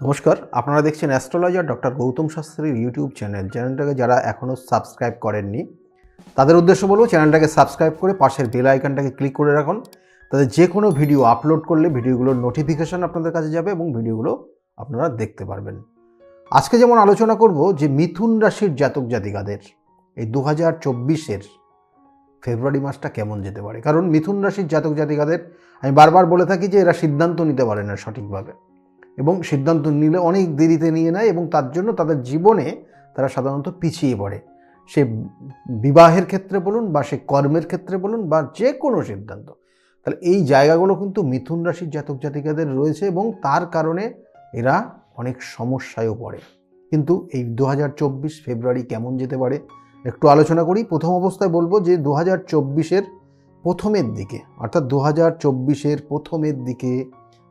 নমস্কার, আপনারা দেখছেন অ্যাস্ট্রোলজার ডক্টর গৌতম শাস্ত্রীর ইউটিউব চ্যানেলটাকে যারা এখনও সাবস্ক্রাইব করেননি তাদের উদ্দেশ্য বলবো চ্যানেলটাকে সাবস্ক্রাইব করে পাশের বেল আইকনটাকে ক্লিক করে রাখুন। তাদের যে কোনো ভিডিও আপলোড করলে ভিডিওগুলোর নোটিফিকেশন আপনাদের কাছে যাবে এবং ভিডিওগুলো আপনারা দেখতে পারবেন। আজকে যেমন আলোচনা করব যে মিথুন রাশির জাতক জাতিকাদের এই 2024-এর ফেব্রুয়ারি মাসটা কেমন যেতে পারে। কারণ মিথুন রাশির জাতক জাতিকাদের আমি বারবার বলে থাকি যে এরা সিদ্ধান্ত নিতে পারে না সঠিকভাবে এবং সিদ্ধান্ত নিলে অনেক দেরিতে নিয়ে নেয় এবং তার জন্য তাদের জীবনে তারা সাধারণত পিছিয়ে পড়ে। সে বিবাহের ক্ষেত্রে বলুন বা সে কর্মের ক্ষেত্রে বলুন বা যে কোনো সিদ্ধান্ত, তাহলে এই জায়গাগুলো কিন্তু মিথুন রাশির জাতক জাতিকাদের রয়েছে এবং তার কারণে এরা অনেক সমস্যায়ও পড়ে। কিন্তু এই 2024 ফেব্রুয়ারি কেমন যেতে পারে একটু আলোচনা করি। প্রথম অবস্থায় বলবো যে 2024-এর প্রথমের দিকে, অর্থাৎ 2024-এর প্রথমের দিকে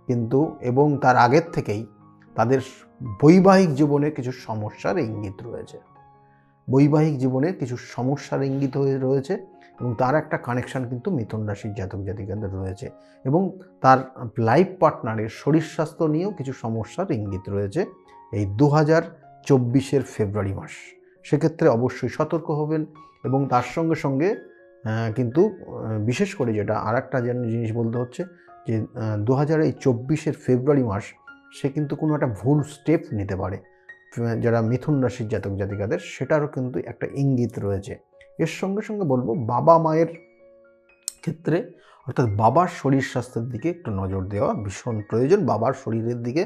কিন্তু এবং তার আগের থেকেই তাদের বৈবাহিক জীবনে কিছু সমস্যার ইঙ্গিত রয়েছে। বৈবাহিক জীবনে কিছু সমস্যার ইঙ্গিত হয়ে রয়েছে এবং তার একটা কানেকশান কিন্তু মিথুন রাশির জাতক জাতিকাদের রয়েছে এবং তার লাইফ পার্টনারের শরীর স্বাস্থ্য নিয়েও কিছু সমস্যার ইঙ্গিত রয়েছে এই 2024-এর ফেব্রুয়ারি মাস। সেক্ষেত্রে অবশ্যই সতর্ক হবেন এবং তার সঙ্গে সঙ্গে কিন্তু বিশেষ করে যেটা আর একটা জিনিস বলতে হচ্ছে যে 2024-এর ফেব্রুয়ারি মাস সে কিন্তু কোনো একটা ভুল স্টেপ নিতে পারে যারা মিথুন রাশির জাতক জাতিকাদের, সেটারও কিন্তু একটা ইঙ্গিত রয়েছে। এর সঙ্গে সঙ্গে বলবো বাবা মায়ের ক্ষেত্রে, অর্থাৎ বাবার শরীর স্বাস্থ্যের দিকে একটু নজর দেওয়া ভীষণ প্রয়োজন। বাবার শরীরের দিকে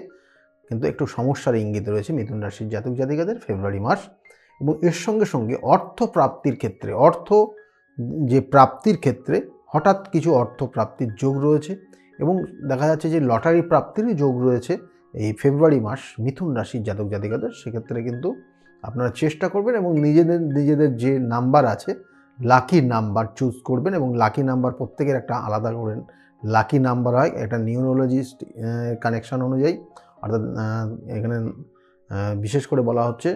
কিন্তু একটু সমস্যার ইঙ্গিত রয়েছে মিথুন রাশির জাতক জাতিকাদের ফেব্রুয়ারি মাস। এবং এর সঙ্গে সঙ্গে অর্থ প্রাপ্তির ক্ষেত্রে, যে প্রাপ্তির ক্ষেত্রে হঠাৎ কিছু অর্থ প্রাপ্তির যোগ রয়েছে এবং দেখা যাচ্ছে যে লটারি প্রাপ্তিরই যোগ রয়েছে এই ফেব্রুয়ারি মাস মিথুন রাশির জাতক জাতিকাদের। সেক্ষেত্রে কিন্তু আপনারা চেষ্টা করবেন এবং নিজেদের যে নাম্বার আছে লাকি নাম্বার চুজ করবেন এবং লাকি নাম্বার প্রত্যেকের একটা আলাদা করেন লাকি নাম্বার হয়, এটা নিউরোলজিস্ট কানেকশান অনুযায়ী। অর্থাৎ এখানে বিশেষ করে বলা হচ্ছে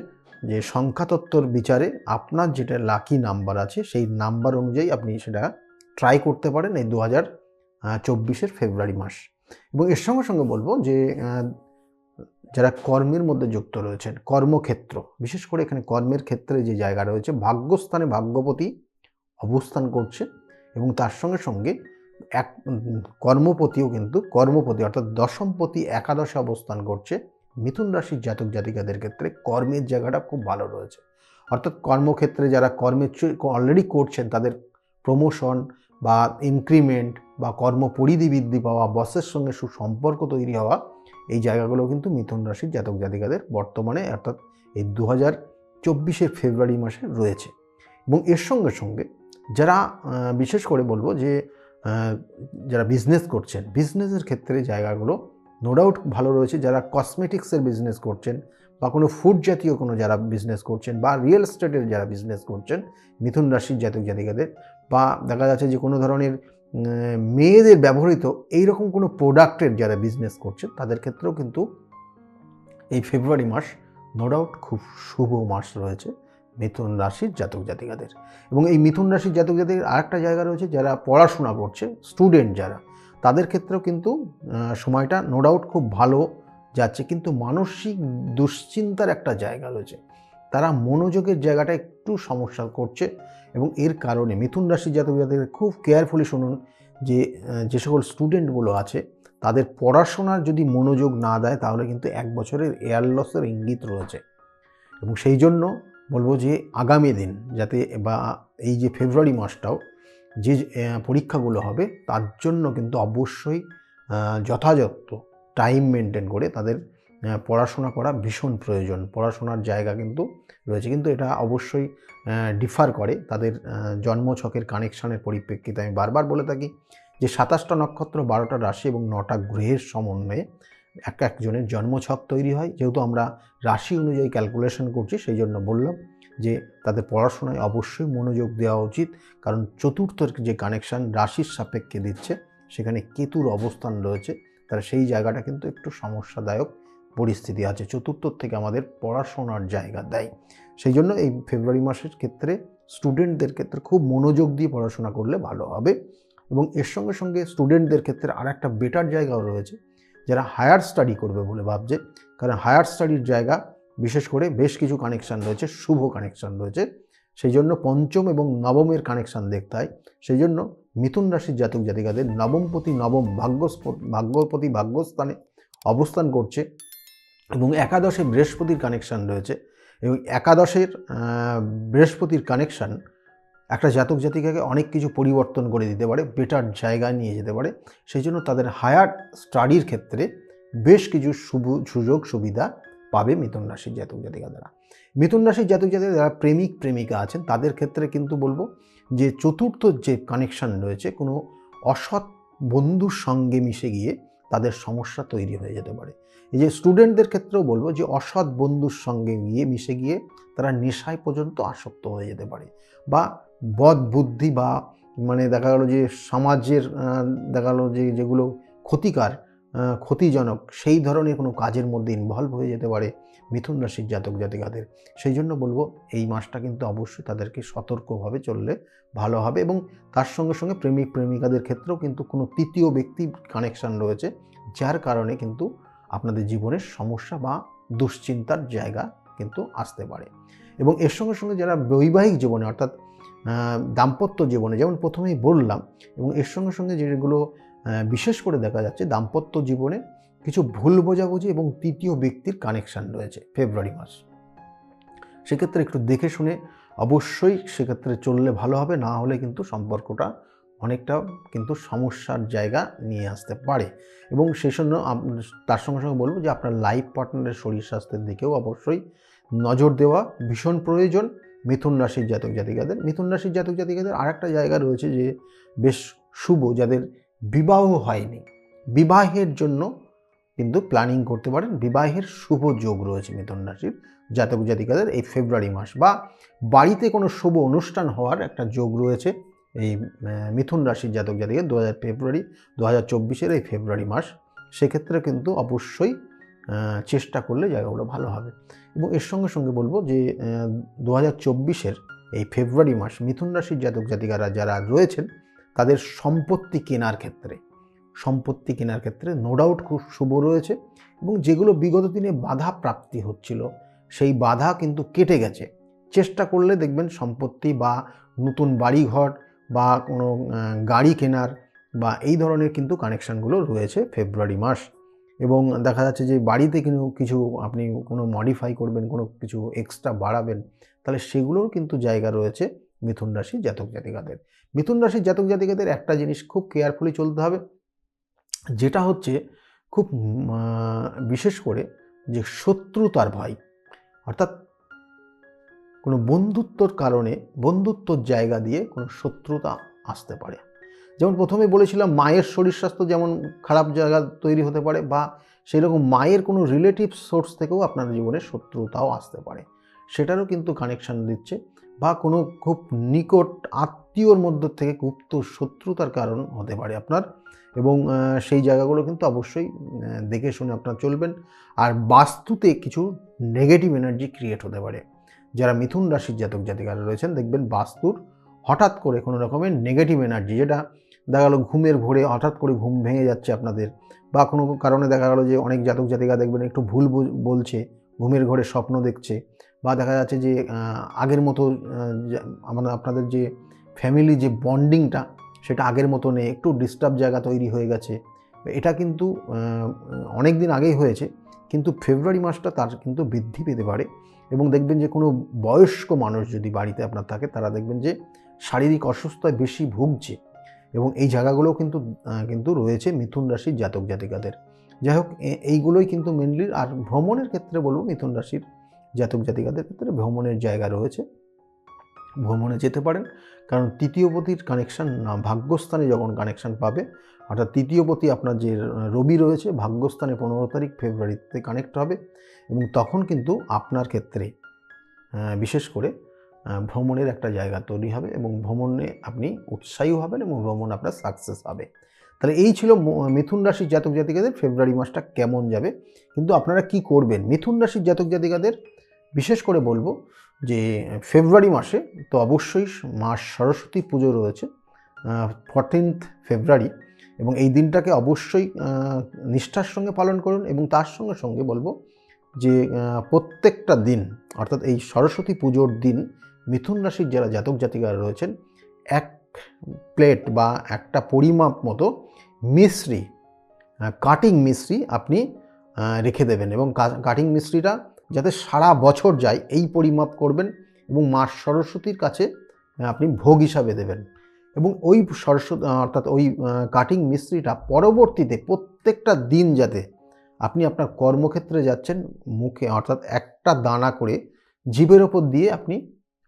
যে সংখ্যাতত্ত্বর বিচারে আপনার যেটা লাকি নাম্বার আছে সেই নাম্বার অনুযায়ী আপনি সেটা ট্রাই করতে পারেন এই 2024-এর ফেব্রুয়ারি মাস। এবং এর সঙ্গে সঙ্গে বলবো যে যারা কর্মের মধ্যে যুক্ত রয়েছেন, কর্মক্ষেত্র বিশেষ করে এখানে কর্মের ক্ষেত্রে যে জায়গা রয়েছে ভাগ্যস্থানে ভাগ্যপতি অবস্থান করছে এবং তার সঙ্গে সঙ্গে এক কর্মপতিও কিন্তু কর্মপতি অর্থাৎ দশমপতি একাদশে অবস্থান করছে। মিথুন রাশির জাতক জাতিকাদের ক্ষেত্রে কর্মের জায়গাটা খুব ভালো রয়েছে, অর্থাৎ কর্মক্ষেত্রে যারা কর্মের অলরেডি করছেন তাদের প্রমোশন বা ইনক্রিমেন্ট বা কর্মপরিধি বৃদ্ধি পাওয়া, বসের সঙ্গে সুসম্পর্ক তৈরি হওয়া, এই জায়গাগুলো কিন্তু মিথুন রাশির জাতক জাতিকাদের বর্তমানে অর্থাৎ এই 2024-এর ফেব্রুয়ারি মাসে রয়েছে। এবং এর সঙ্গে সঙ্গে যারা বিশেষ করে বলবো যে যারা বিজনেস করছেন, বিজনেসের ক্ষেত্রে জায়গাগুলো নো ডাউট ভালো রয়েছে। যারা কসমেটিক্সের বিজনেস করছেন বা কোনো ফুড জাতীয় কোনো যারা বিজনেস করছেন বা রিয়েল এস্টেটের যারা বিজনেস করছেন মিথুন রাশির জাতক জাতিকাদের, বা দেখা যাচ্ছে যে কোনো ধরনের মেয়েদের ব্যবহৃত এইরকম কোনো প্রোডাক্টের যারা বিজনেস করছেন তাদের ক্ষেত্রেও কিন্তু এই ফেব্রুয়ারি মাস নো ডাউট খুব শুভ মাস রয়েছে মিথুন রাশির জাতক জাতিকাদের। এবং এই মিথুন রাশির জাতক জাতিকাদের আরেকটা জায়গা রয়েছে যারা পড়াশোনা করছে, স্টুডেন্ট যারা, তাদের ক্ষেত্রেও কিন্তু সময়টা নো ডাউট খুব ভালো যাচ্ছে, কিন্তু মানসিক দুশ্চিন্তার একটা জায়গা রয়েছে। তারা মনোযোগের জায়গাটা একটু সমস্যা করছে এবং এর কারণে মিথুন রাশির জাতক জাতিকাদের খুব কেয়ারফুলি শুনুন যে সকল স্টুডেন্টগুলো আছে তাদের পড়াশোনার যদি মনোযোগ না দেয় তাহলে কিন্তু 1 বছরের এয়ার লসের ইঙ্গিত রয়েছে। এবং সেই জন্য বলবো যে আগামী দিন যাতে বা এই যে ফেব্রুয়ারি মাসটাও যে পরীক্ষাগুলো হবে তার জন্য কিন্তু অবশ্যই যথাযথ টাইম মেনটেন করে তাদের পড়াশোনা করা ভীষণ প্রয়োজন। পড়াশোনার জায়গা কিন্তু রয়েছে, কিন্তু এটা অবশ্যই ডিফার করে তাদের জন্মছকের কানেকশানের পরিপ্রেক্ষিতে। আমি বারবার বলে থাকি যে 27টা নক্ষত্র, 12টা রাশি এবং 9টা গ্রহের সমন্বয়ে একজনের জন্মছক তৈরি হয়। যেহেতু আমরা রাশি অনুযায়ী ক্যালকুলেশন করছি সেই জন্য বললাম যে তাদের পড়াশোনায় অবশ্যই মনোযোগ দেওয়া উচিত, কারণ চতুর্থের যে কানেকশান রাশির সাপেক্ষে দিচ্ছে সেখানে কেতুর অবস্থান রয়েছে, তারা সেই জায়গাটা কিন্তু একটু সমস্যাদায়ক পরিস্থিতি আছে। চতুর্থর থেকে আমাদের পড়াশোনার জায়গা দেয়। সেই জন্য এই ফেব্রুয়ারি মাসের ক্ষেত্রে স্টুডেন্টদের ক্ষেত্রে খুব মনোযোগ দিয়ে পড়াশোনা করলে ভালো হবে। এবং এর সঙ্গে সঙ্গে স্টুডেন্টদের ক্ষেত্রে আর একটা বেটার জায়গাও রয়েছে, যারা হায়ার স্টাডি করবে বলে ভাবছে, কারণ হায়ার স্টাডির জায়গা বিশেষ করে বেশ কিছু কানেকশান রয়েছে, শুভ কানেকশান রয়েছে, সেই জন্য পঞ্চম এবং নবমের কানেকশান দেখতে হয়। সেই জন্য মিথুন রাশির জাতক জাতিকাদের নবমপতি নবম ভাগ্যপতি ভাগ্যস্থানে অবস্থান করছে এবং একাদশে বৃহস্পতির কানেকশান রয়েছে, এবং একাদশের বৃহস্পতির কানেকশান একটা জাতক জাতিকাকে অনেক কিছু পরিবর্তন করে দিতে পারে, বেটার জায়গায় নিয়ে যেতে পারে। সেই জন্য তাদের হায়ার স্টাডির ক্ষেত্রে বেশ কিছু সুযোগ সুবিধা পাবে মিথুন রাশির জাতক জাতিকা দ্বারা। মিথুন রাশির জাতক জাতিকা যারা প্রেমিক প্রেমিকা আছেন তাদের ক্ষেত্রে কিন্তু বলবো যে চতুর্থ যে কানেকশান রয়েছে, কোনো অসৎ বন্ধুর সঙ্গে মিশে গিয়ে তাদের সমস্যা তৈরি হয়ে যেতে পারে। এই যে স্টুডেন্টদের ক্ষেত্রেও বলবো যে অসৎ বন্ধুর সঙ্গে মিশে গিয়ে তারা নেশায় পর্যন্ত আসক্ত হয়ে যেতে পারে, বা বদ বুদ্ধি বা মানে দেখা গেলো যে সমাজের দেখা গেলো যে যেগুলো ক্ষতিকর ক্ষতিজনক সেই ধরনের কোনো কাজের মধ্যে ইনভলভ হয়ে যেতে পারে মিথুন রাশির জাতক জাতিকাদের। সেই জন্য বলবো এই মাসটা কিন্তু অবশ্যই তাদেরকে সতর্কভাবে চললে ভালো হবে, এবং তার সঙ্গে সঙ্গে প্রেমিক প্রেমিকাদের ক্ষেত্রেও কিন্তু কোনো তৃতীয় ব্যক্তি কানেকশান রয়েছে, যার কারণে কিন্তু আপনাদের জীবনের সমস্যা বা দুশ্চিন্তার জায়গা কিন্তু আসতে পারে। এবং এর সঙ্গে সঙ্গে যারা বৈবাহিক জীবনে অর্থাৎ দাম্পত্য জীবনে, যেমন প্রথমেই বললাম, এবং এর সঙ্গে সঙ্গে যেগুলো বিশেষ করে দেখা যাচ্ছে দাম্পত্য জীবনে কিছু ভুল বোঝাবুঝি এবং তৃতীয় ব্যক্তির কানেকশান রয়েছে ফেব্রুয়ারি মাস, সেক্ষেত্রে একটু দেখে শুনে অবশ্যই সেক্ষেত্রে চললে ভালো হবে, না হলে কিন্তু সম্পর্কটা অনেকটা কিন্তু সমস্যার জায়গা নিয়ে আসতে পারে। এবং সেই জন্য তার সঙ্গে সঙ্গে বলবো যে আপনার লাইফ পার্টনারের শরীর স্বাস্থ্যের দিকেও অবশ্যই নজর দেওয়া ভীষণ প্রয়োজন মিথুন রাশির জাতক জাতিকাদের। মিথুন রাশির জাতক জাতিকাদের আর একটা জায়গা রয়েছে যে বেশ শুভ, যাদের বিবাহ হয়নি, বিবাহের জন্য কিন্তু প্ল্যানিং করতে পারেন, বিবাহের শুভ যোগ রয়েছে মিথুন রাশির জাতক জাতিকাদের এই ফেব্রুয়ারি মাস, বা বাড়িতে কোনো শুভ অনুষ্ঠান হওয়ার একটা যোগ রয়েছে এই মিথুন রাশির জাতক জাতিকাদের ফেব্রুয়ারি 2024 এই ফেব্রুয়ারি মাস। সেক্ষেত্রে কিন্তু অবশ্যই চেষ্টা করলে জায়গাগুলো ভালো হবে। এবং এর সঙ্গে সঙ্গে বলবো যে 2024 এই ফেব্রুয়ারি মাস মিথুন রাশির জাতক জাতিকারা যারা রয়েছেন তাদের সম্পত্তি কেনার ক্ষেত্রে নো ডাউট খুব শুভ রয়েছে, এবং যেগুলো বিগত দিনে বাধা প্রাপ্তি হচ্ছিল সেই বাধা কিন্তু কেটে গেছে। চেষ্টা করলে দেখবেন সম্পত্তি বা নতুন বাড়িঘর বা কোনো গাড়ি কেনার বা এই ধরনের কিন্তু কানেকশানগুলো রয়েছে ফেব্রুয়ারি মাস। এবং দেখা যাচ্ছে যে বাড়িতে কিছু আপনি কোনো মডিফাই করবেন, কোনো কিছু এক্সট্রা বাড়াবেন, তাহলে সেগুলোর কিন্তু জায়গা রয়েছে মিথুন রাশির জাতক জাতিকাদের। মিথুন রাশির জাতক জাতিকাদের একটা জিনিস খুব কেয়ারফুলি চলতে হবে, যেটা হচ্ছে খুব বিশেষ করে যে শত্রুতার ভয়, অর্থাৎ কোনো বন্ধুত্বর কারণে বন্ধুত্বর জায়গা দিয়ে কোনো শত্রুতা আসতে পারে। যেমন প্রথমে বলেছিলাম মায়ের শরীর স্বাস্থ্য যেমন খারাপ জায়গা তৈরি হতে পারে, বা সেরকম মায়ের কোনো রিলেটিভ সোর্স থেকেও আপনার জীবনে শত্রুতাও আসতে পারে, সেটারও কিন্তু কানেকশান দিচ্ছে, বা কোনো খুব নিকট আত্মীয়র মধ্য থেকে গুপ্ত শত্রুতার কারণ হতে পারে আপনার। এবং সেই জায়গাগুলো কিন্তু অবশ্যই দেখে শুনে আপনারা চলবেন। আর বাস্তুতে কিছু নেগেটিভ এনার্জি ক্রিয়েট হতে পারে। যারা মিথুন রাশির জাতক জাতিকারা রয়েছেন দেখবেন বাস্তুর হঠাৎ করে কোনো রকমের নেগেটিভ এনার্জি, যেটা দেখা গেলো ঘুমের ঘোরে হঠাৎ করে ঘুম ভেঙে যাচ্ছে আপনাদের, বা কোনো কারণে দেখা গেলো যে অনেক জাতক জাতিকা দেখবেন একটু ভুল বলছে, ঘুমের ঘোরে স্বপ্ন দেখছে, বা দেখা যাচ্ছে যে আগের মতো আপনাদের যে ফ্যামিলি যে বন্ডিংটা সেটা আগের মতো নেই, একটু ডিস্টার্ব জায়গা তৈরি হয়ে গেছে। এটা কিন্তু অনেক দিন আগেই হয়েছে, কিন্তু ফেব্রুয়ারি মাসটা তার কিন্তু বৃদ্ধি পেতে পারে। এবং দেখবেন যে কোনো বয়স্ক মানুষ যদি বাড়িতে আপনার থাকে, তারা দেখবেন যে শারীরিক অসুস্থতায় বেশি ভুগছে, এবং এই জায়গাগুলোও কিন্তু রয়েছে মিথুন রাশির জাতক জাতিকাদের। যাই হোক, এইগুলোই কিন্তু মেনলি। আর ভ্রমণের ক্ষেত্রে বলবো মিথুন রাশির জাতক জাতিকাদের ক্ষেত্রে ভ্রমণের জায়গা রয়েছে, ভ্রমণে যেতে পারেন, কারণ তৃতীয়পতির কানেকশান ভাগ্যস্থানে যখন কানেকশান পাবে, অর্থাৎ তৃতীয়পতি আপনার যে রবি রয়েছে ভাগ্যস্থানে 15 তারিখ ফেব্রুয়ারিতে কানেক্ট হবে, এবং তখন কিন্তু আপনার ক্ষেত্রে বিশেষ করে ভ্রমণের একটা জায়গা তৈরি হবে, এবং ভ্রমণে আপনি উৎসাহী হবেন এবং ভ্রমণ আপনার সাকসেস হবে। তাহলে এই ছিল মিথুন রাশির জাতক জাতিকাদের ফেব্রুয়ারি মাসটা কেমন যাবে। কিন্তু আপনারা কি করবেন মিথুন রাশির জাতক জাতিকাদের, বিশেষ করে বলবো যে ফেব্রুয়ারি মাসে তো অবশ্যই মা সরস্বতী পুজো রয়েছে 14 ফেব্রুয়ারি, এবং এই দিনটাকে অবশ্যই নিষ্ঠার সঙ্গে পালন করুন। এবং তার সঙ্গে সঙ্গে বলবো যে প্রত্যেকটা দিন অর্থাৎ এই সরস্বতী পুজোর দিন মিথুন রাশির যারা জাতক জাতিকারা রয়েছেন এক প্লেট বা একটা পরিমাপ মতো মিশ্রি, কাটিং মিশ্রি আপনি রেখে দেবেন এবং কাটিং মিশ্রিটা যাতে সারা বছর যায় এই পরিমাপ করবেন এবং মা সরস্বতীর কাছে আপনি ভোগ হিসাবে দেবেন। এবং ওই সরস্বতী অর্থাৎ ওই কাটিং মিশ্রিটা পরবর্তীতে প্রত্যেকটা দিন যাতে আপনি আপনার কর্মক্ষেত্রে যাচ্ছেন মুখে অর্থাৎ একটা দানা করে জিভের ওপর দিয়ে আপনি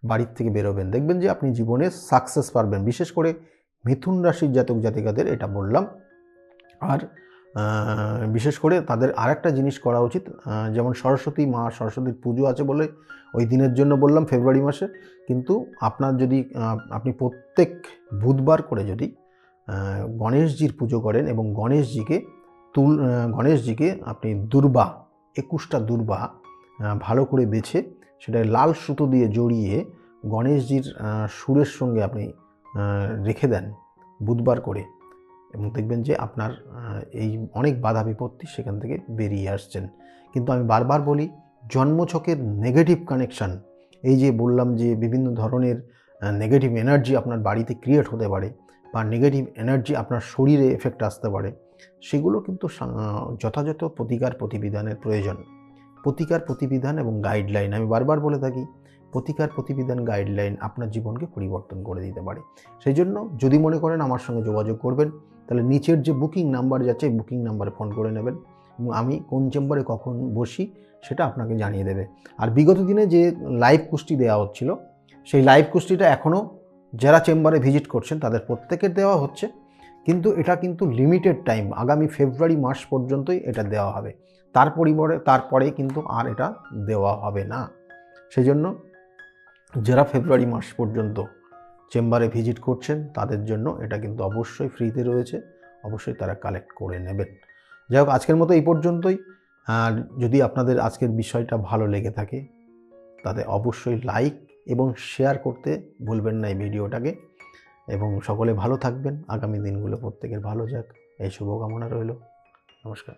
বাড়ির থেকে বেরোবেন, দেখবেন যে আপনি জীবনে সাকসেস পারবেন। বিশেষ করে মিথুন রাশির জাতক জাতিকাদের এটা বললাম। আর বিশেষ করে তাদের আরেকটা জিনিস করা উচিত, যেমন সরস্বতী মা সরস্বতীর পুজো আছে বলে ওই দিনের জন্য বললাম ফেব্রুয়ারি মাসে, কিন্তু আপনার যদি আপনি প্রত্যেক বুধবার করে যদি গণেশজির পুজো করেন এবং গণেশজিকে আপনি দুর্বা 21টা দুর্বা ভালো করে বেছে সেটা লাল সুতো দিয়ে জড়িয়ে গণেশজির সুরের সঙ্গে আপনি রেখে দেন বুধবার করে, এবং দেখবেন যে আপনার এই অনেক বাধা বিপত্তি সেখান থেকে বেরিয়ে আসছেন। কিন্তু আমি বারবার বলি, জন্মছকের নেগেটিভ কানেকশান, এই যে বললাম যে বিভিন্ন ধরনের নেগেটিভ এনার্জি আপনার বাড়িতে ক্রিয়েট হতে পারে বা নেগেটিভ এনার্জি আপনার শরীরে এফেক্ট আসতে পারে, সেগুলো কিন্তু যথাযথ প্রতিকার প্রতিবিধানের প্রয়োজন। প্রতিকার প্রতিবিধান এবং গাইডলাইন, আমি বারবার বলে থাকি, প্রতিকার প্রতিবিধান গাইডলাইন আপনার জীবনকে পরিবর্তন করে দিতে পারে। সেই জন্য যদি মনে করেন আমার সঙ্গে যোগাযোগ করবেন, তাহলে নিচের যে বুকিং নাম্বার যাচ্ছে এই বুকিং নাম্বারে ফোন করে নেবেন এবং আমি কোন চেম্বারে কখন বসি সেটা আপনাকে জানিয়ে দেবে। আর বিগত দিনে যে লাইভ কুস্তি দেওয়া হচ্ছিল, সেই লাইভ কুস্তিটা এখনও যারা চেম্বারে ভিজিট করছেন তাদের প্রত্যেকের দেওয়া হচ্ছে, কিন্তু এটা কিন্তু লিমিটেড টাইম, আগামী ফেব্রুয়ারি মাস পর্যন্তই এটা দেওয়া হবে, তারপরে কিন্তু আর এটা দেওয়া হবে না। সেই জন্য যারা ফেব্রুয়ারি মাস পর্যন্ত চেম্বারে ভিজিট করছেন তাদের জন্য এটা কিন্তু অবশ্যই ফ্রিতে রয়েছে, অবশ্যই তারা কালেক্ট করে নেবেন। যাই হোক, আজকের মতো এই পর্যন্তই। আর যদি আপনাদের আজকের বিষয়টা ভালো লেগে থাকে তাতে অবশ্যই লাইক এবং শেয়ার করতে ভুলবেন না এই ভিডিওটাকে, এবং সকলে ভালো থাকবেন। আগামী দিনগুলো প্রত্যেকের ভালো যাক, এই শুভকামনা রইল। নমস্কার।